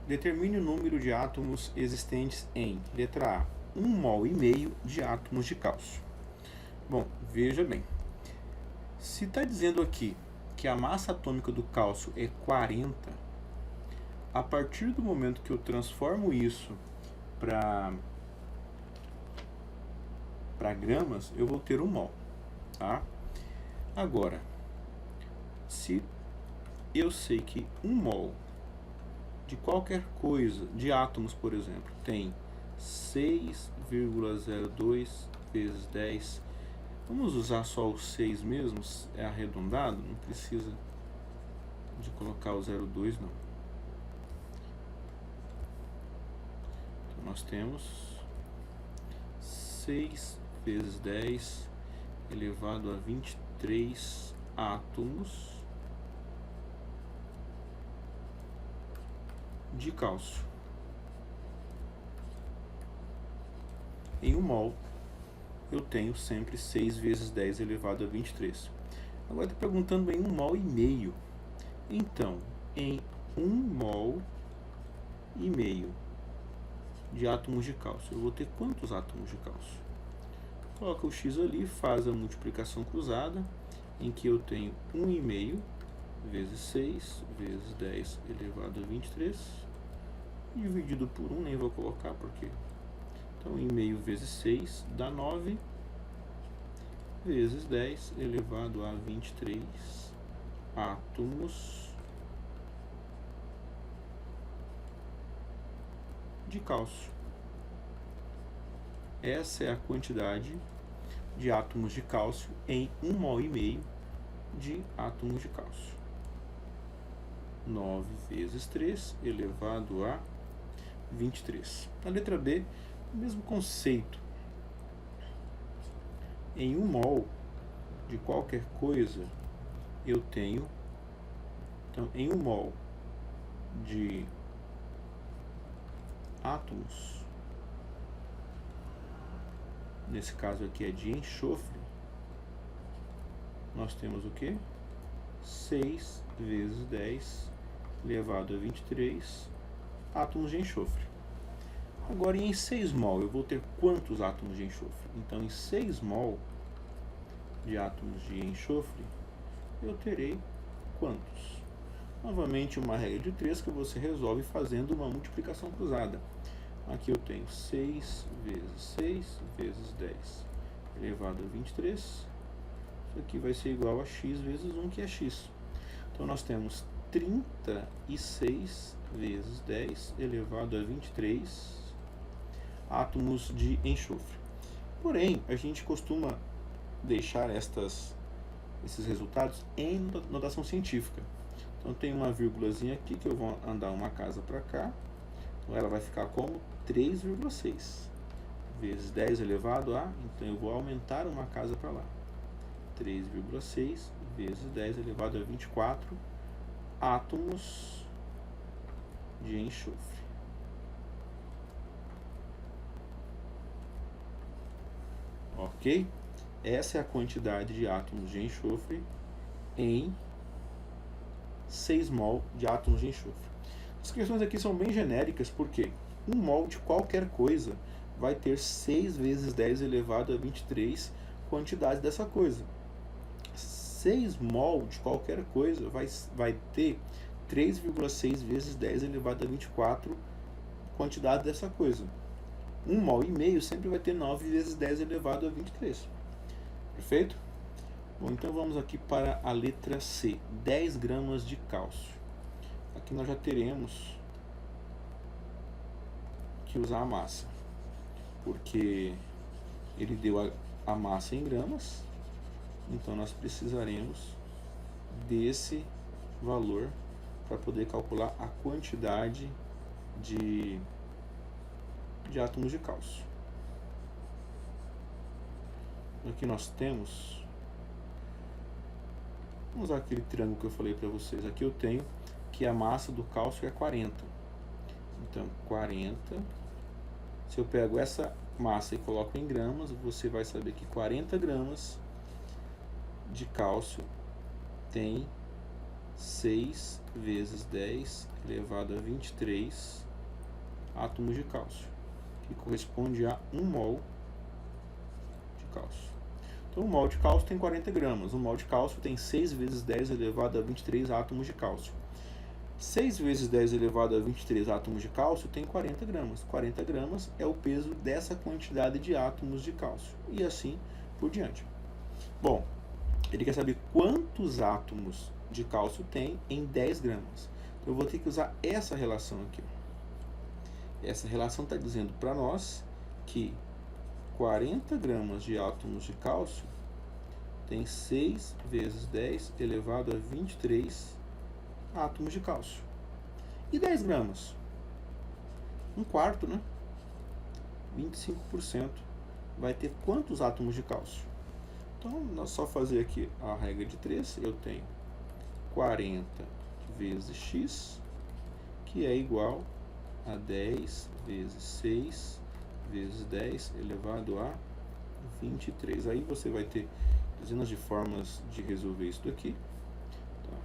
Determine o número de átomos existentes em, letra A, 1 mol e meio de átomos de cálcio. Bom, veja bem. Se está dizendo aqui que a massa atômica do cálcio é 40, a partir do momento que eu transformo isso para gramas, eu vou ter 1 mol. Tá? Agora, se eu sei que 1 mol de qualquer coisa, de átomos, por exemplo, tem 6,02 vezes 10. Vamos usar só o 6 mesmo, é arredondado, não precisa de colocar o 0,2 não. Então nós temos 6 vezes 10 elevado a 23 átomos de cálcio em 1 mol. Eu tenho sempre 6 vezes 10 elevado a 23. Agora está perguntando em 1 mol e meio. Então, em 1 mol e meio de átomos de cálcio, eu vou ter quantos átomos de cálcio? Coloca o x ali, faz a multiplicação cruzada, em que eu tenho 1,5 vezes 6 vezes 10 elevado a 23, dividido por 1, nem vou colocar porque... Então, 1,5 vezes 6 dá 9, vezes 10 elevado a 23 átomos de cálcio. Essa é a quantidade de átomos de cálcio em 1 mol e meio de átomos de cálcio. 9 vezes 3 elevado a 23. A letra B, o mesmo conceito. Em 1 mol de qualquer coisa, eu tenho... Então, em 1 mol de átomos, nesse caso aqui é de enxofre, nós temos o que? 6 vezes 10 elevado a 23 átomos de enxofre. Agora, em 6 mol, eu vou ter quantos átomos de enxofre? Então, em 6 mol de átomos de enxofre, eu terei quantos? Novamente, uma regra de 3 que você resolve fazendo uma multiplicação cruzada. Aqui eu tenho 6 vezes 6 vezes 10 elevado a 23. Isso aqui vai ser igual a x vezes 1, que é x. Então, nós temos 36 vezes 10 elevado a 23 átomos de enxofre. Porém, a gente costuma deixar esses resultados em notação científica. Então, tem uma vírgulazinha aqui que eu vou andar uma casa para cá. Então, ela vai ficar como 3,6 vezes 10 elevado a... Então, eu vou aumentar uma casa para lá. 3,6 vezes 10 elevado a 24 átomos de enxofre. Ok? Essa é a quantidade de átomos de enxofre em 6 mol de átomos de enxofre. As questões aqui são bem genéricas, porque 1 mol de qualquer coisa vai ter 6 vezes 10 elevado a 23 quantidades dessa coisa. 6 mol de qualquer coisa vai ter 3,6 vezes 10 elevado a 24 quantidade dessa coisa. 1 mol e meio sempre vai ter 9 vezes 10 elevado a 23. Perfeito? Bom, então vamos aqui para a letra C. 10 gramas de cálcio. Aqui nós já teremos que usar a massa, porque ele deu a massa em gramas, então nós precisaremos desse valor para poder calcular a quantidade de átomos de cálcio. Aqui nós temos, vamos usar aquele triângulo que eu falei para vocês. Aqui eu tenho que a massa do cálcio é 40. Então, 40, se eu pego essa massa e coloco em gramas, você vai saber que 40 gramas de cálcio tem 6 vezes 10 elevado a 23 átomos de cálcio, que corresponde a 1 mol de cálcio. Então, 1 mol de cálcio tem 40 gramas. 1 mol de cálcio tem 6 vezes 10 elevado a 23 átomos de cálcio. 6 vezes 10 elevado a 23 átomos de cálcio tem 40 gramas. 40 gramas é o peso dessa quantidade de átomos de cálcio. E assim por diante. Bom, ele quer saber quantos átomos de cálcio tem em 10 gramas. Então, eu vou ter que usar essa relação aqui. Essa relação está dizendo para nós que 40 gramas de átomos de cálcio tem 6 vezes 10 elevado a 23 átomos de cálcio. E 10 gramas? Um quarto, né? 25% vai ter quantos átomos de cálcio? Então, nós só fazer aqui a regra de 3, eu tenho 40 vezes x, que é igual a 10 vezes 6 vezes 10 elevado a 23. Aí você vai ter dezenas de formas de resolver isso daqui. Tá?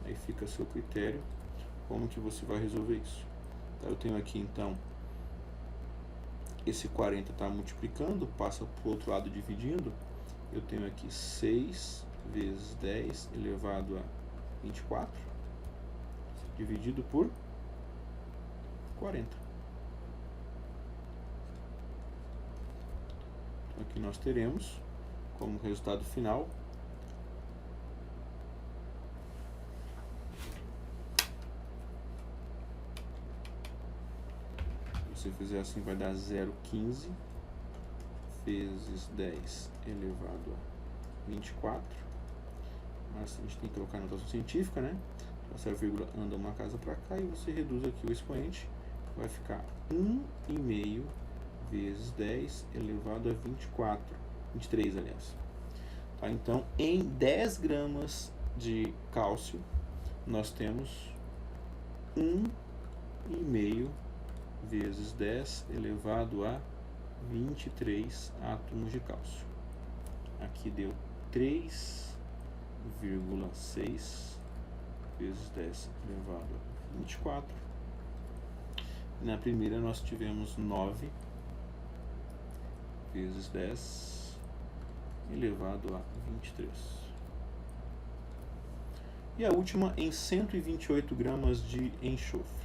Aí fica a seu critério como que você vai resolver isso. Tá? Eu tenho aqui, então, esse 40 está multiplicando, passa para o outro lado dividindo. Eu tenho aqui 6 vezes 10 elevado a 24, dividido por 40. Então, aqui nós teremos como resultado final se você fizer assim vai dar 0,15 vezes 10 elevado a 24, mas a gente tem que colocar a notação científica, né? Essa vírgula anda uma casa para cá e você reduz aqui o expoente, vai ficar 1,5 vezes 10 elevado a 23, aliás. Tá? Então, em 10 gramas de cálcio, nós temos 1,5 vezes 10 elevado a 23 átomos de cálcio. Aqui deu 3,6 vezes 10 elevado a 24. Na primeira nós tivemos 9 vezes 10 elevado a 23. E a última em 128 gramas de enxofre.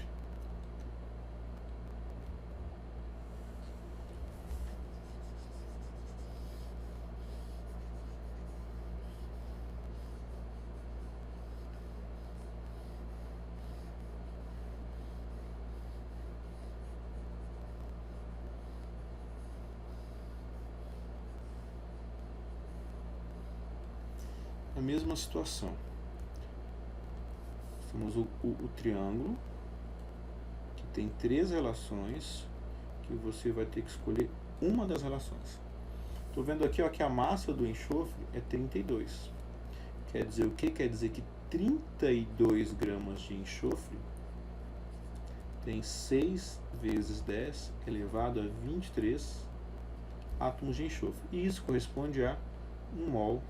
A mesma situação. Temos o triângulo, que tem 3 relações, que você vai ter que escolher uma das relações. Estou vendo aqui ó, que a massa do enxofre é 32. Quer dizer o quê? Quer dizer que 32 gramas de enxofre tem 6 vezes 10 elevado a 23 átomos de enxofre. E isso corresponde a 1 mol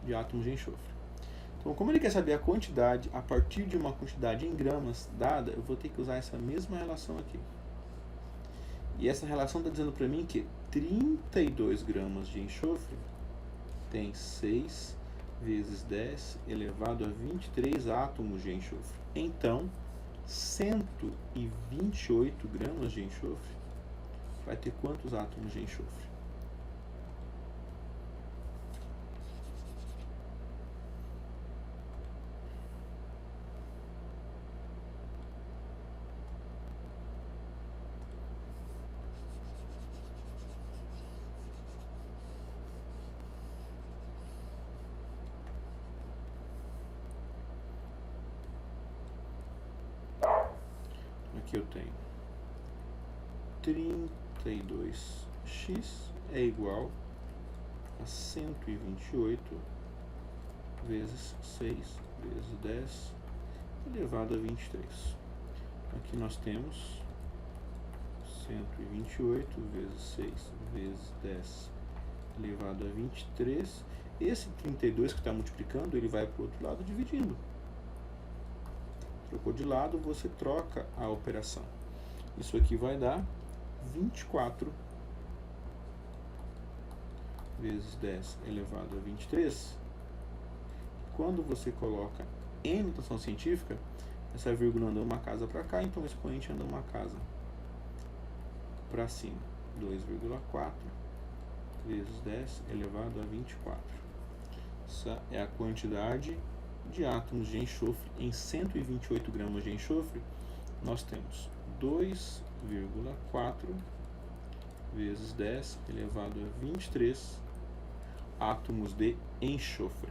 de átomos de enxofre. Então, como ele quer saber a quantidade a partir de uma quantidade em gramas dada, eu vou ter que usar essa mesma relação aqui. E essa relação está dizendo para mim que 32 gramas de enxofre tem 6 vezes 10 elevado a 23 átomos de enxofre. Então, 128 gramas de enxofre vai ter quantos átomos de enxofre? Aqui eu tenho 32x é igual a 128 vezes 6 vezes 10 elevado a 23. Aqui nós temos 128 vezes 6 vezes 10 elevado a 23. Esse 32 que está multiplicando, ele vai para o outro lado dividindo. Trocou de lado, você troca a operação. Isso aqui vai dar 24 vezes 10 elevado a 23. Quando você coloca em notação científica, essa vírgula anda uma casa para cá, então o expoente anda uma casa para cima. 2,4 vezes 10 elevado a 24. Essa é a quantidade de átomos de enxofre. Em 128 gramas de enxofre, nós temos 2,4 vezes 10 elevado a 23 átomos de enxofre.